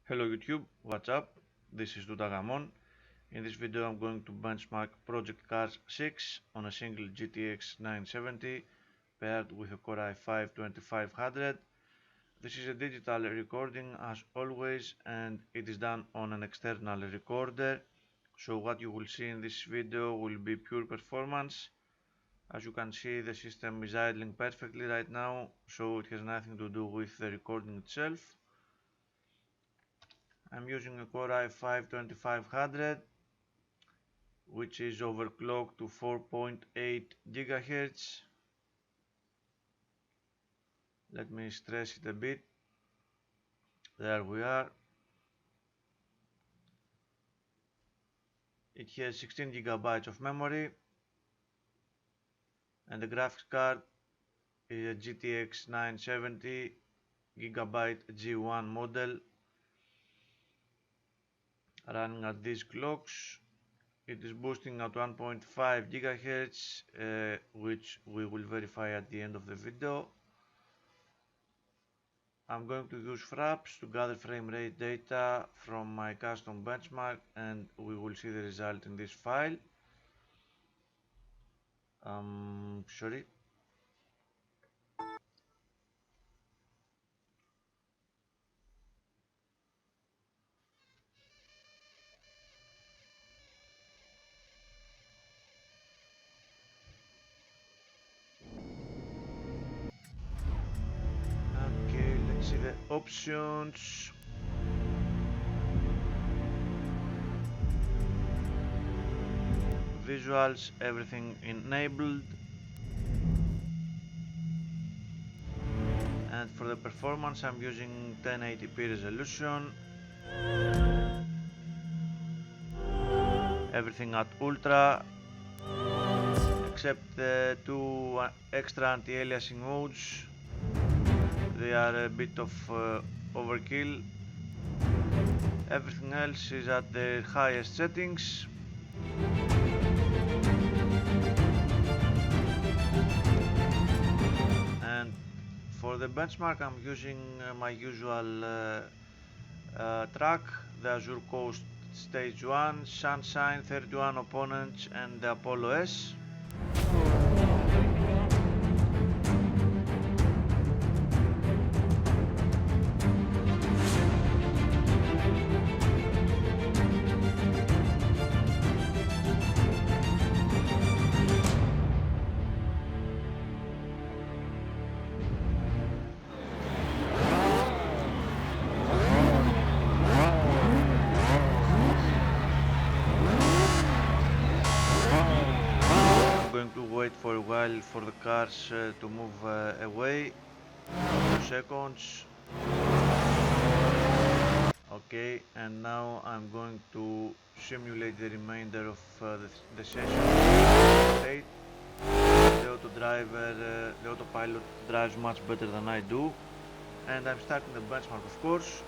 Hello YouTube, what's up? This is Tutagamon. In this video I'm going to benchmark Project Cars 6 on a single GTX 970 paired with a Core i5 2500. This is a digital recording as always, and it is done on an external recorder, so what you will see in this video will be pure performance. As you can see, the system is idling perfectly right now, so it has nothing to do with the recording itself. I'm using a Core i5 2500 which is overclocked to 4.8 GHz. Let me stress it a bit. There we are. It has 16 GB of memory and the graphics card is a GTX 970 Gigabyte G1 model running at these clocks. It is boosting at 1.5 GHz, which we will verify at the end of the video. I'm going to use fraps to gather frame rate data from my custom benchmark, and we will see the result in this file. Sorry. Okay, let's see the options. Visuals, everything enabled. And for the performance I'm using 1080p resolution. Everything at ultra, except the two extra anti-aliasing modes. They are a bit of overkill. Everything else is at the highest settings. And for the benchmark I'm using my usual track, the Azure Coast Stage 1, Sunshine, 31 Opponents and the Apollo S. Wait for a while for the cars to move away. 2 seconds. Okay, and now I'm going to simulate the remainder of the session state. The autopilot drives much better than I do, and I'm starting the benchmark, of course.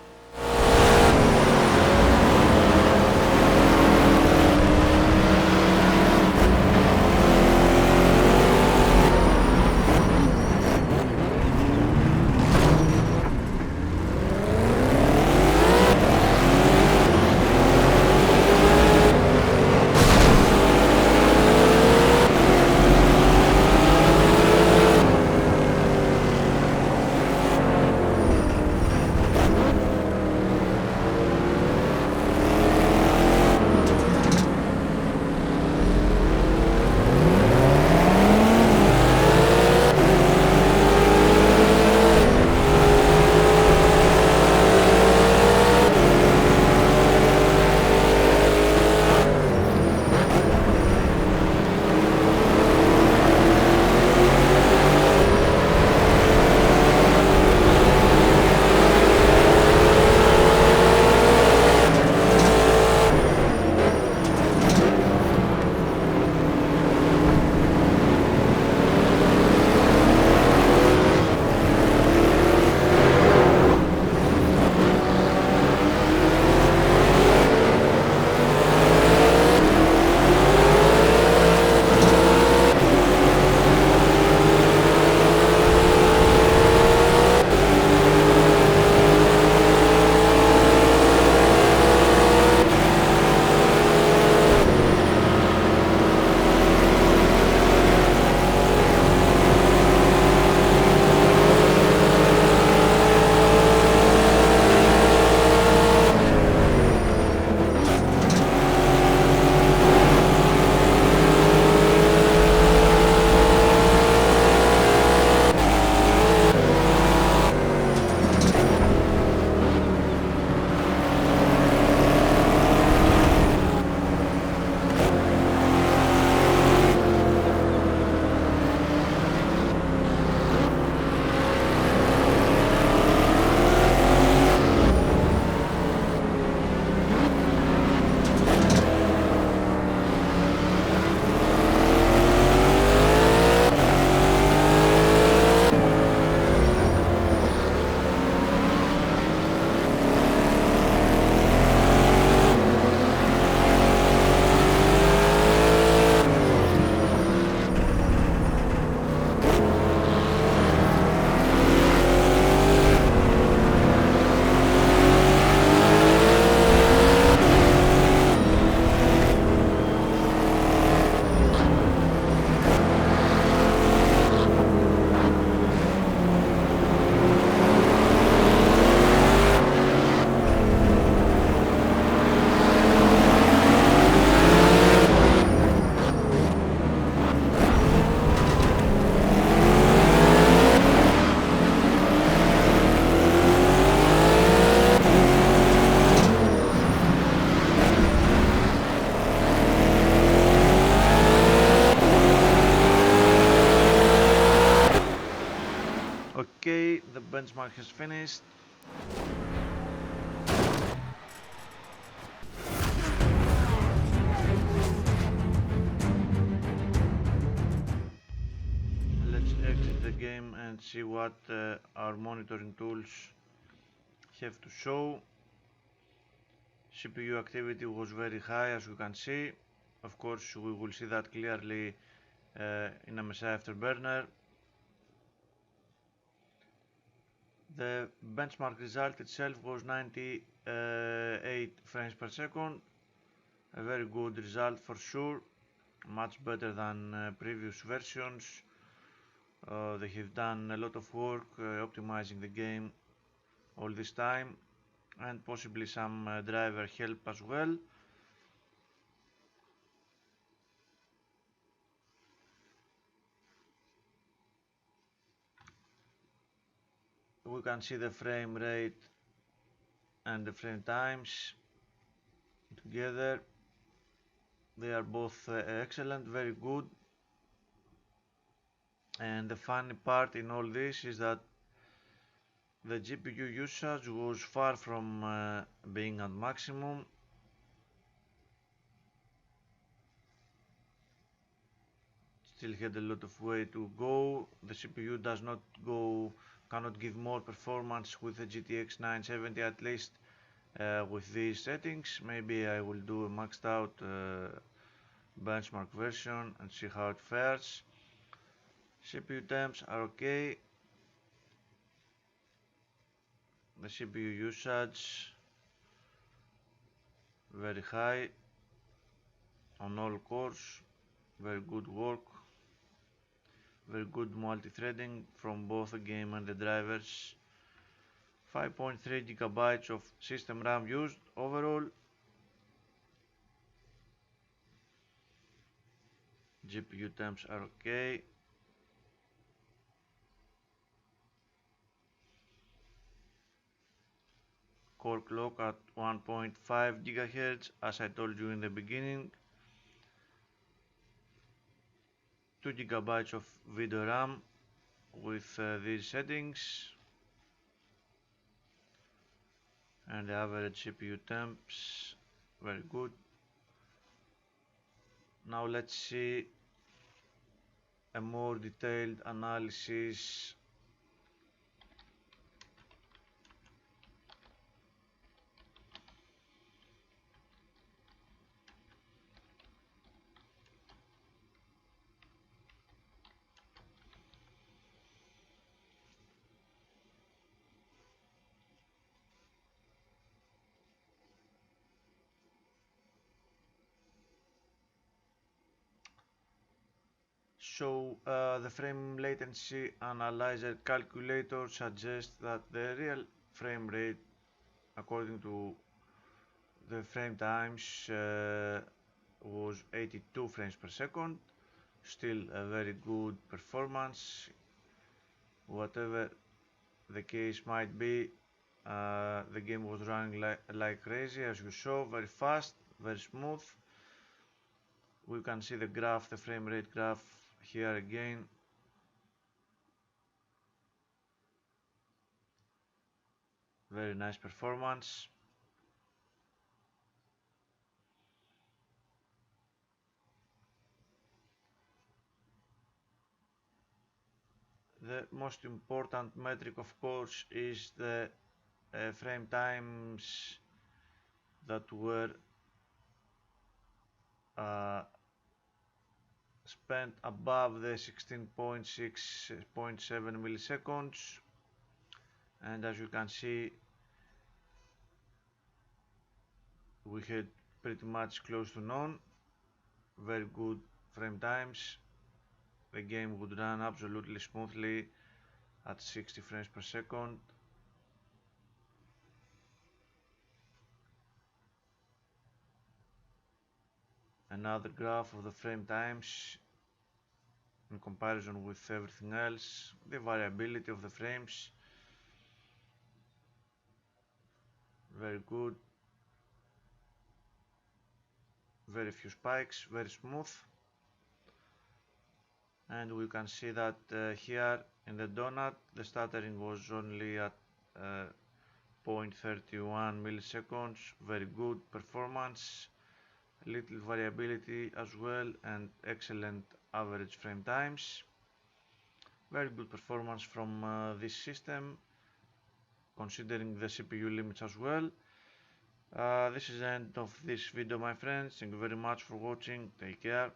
Okay, the benchmark has finished. Let's exit the game and see what our monitoring tools have to show. CPU activity was very high, as you can see. Of course, we will see that clearly in MSI Afterburner. The benchmark result itself was 98 frames per second. A very good result for sure, much better than previous versions. They have done a lot of work optimizing the game all this time, and possibly some driver help as well. We can see the frame rate and the frame times together. They are both excellent, very good. And the funny part in all this is that the GPU usage was far from being at maximum. Still had a lot of way to go. The CPU cannot give more performance with the GTX 970, at least with these settings. Maybe I will do a maxed out benchmark version and see how it fares. CPU temps are okay. The CPU usage very high on all cores. Very good work. Very good multi-threading from both the game and the drivers. 5.3 gigabytes of system RAM used overall. GPU temps are okay. Core clock at 1.5 GHz, as I told you in the beginning. 2 gigabytes of video RAM with these settings, and the average CPU temps very good. Now let's see a more detailed analysis So the frame latency analyzer calculator suggests that the real frame rate, according to the frame times, was 82 frames per second. Still a very good performance. Whatever the case might be, the game was running like crazy, as you saw, very fast, very smooth. We can see the graph, the frame rate graph here again. Very nice performance. The most important metric, of course, is the frame times that were spent above the 16.6.7 milliseconds, and as you can see, we had pretty much close to none. Very good frame times. The game would run absolutely smoothly at 60 frames per second. Another graph of the frame times in comparison with everything else, the variability of the frames, very good, very few spikes, very smooth. and we can see that here in the donut the stuttering was only at 0.31 milliseconds. Very good performance, little variability as well, and excellent average frame times. Very good performance from this system, considering the CPU limits as well. This is the end of this video, my friends. Thank you very much for watching. Take care.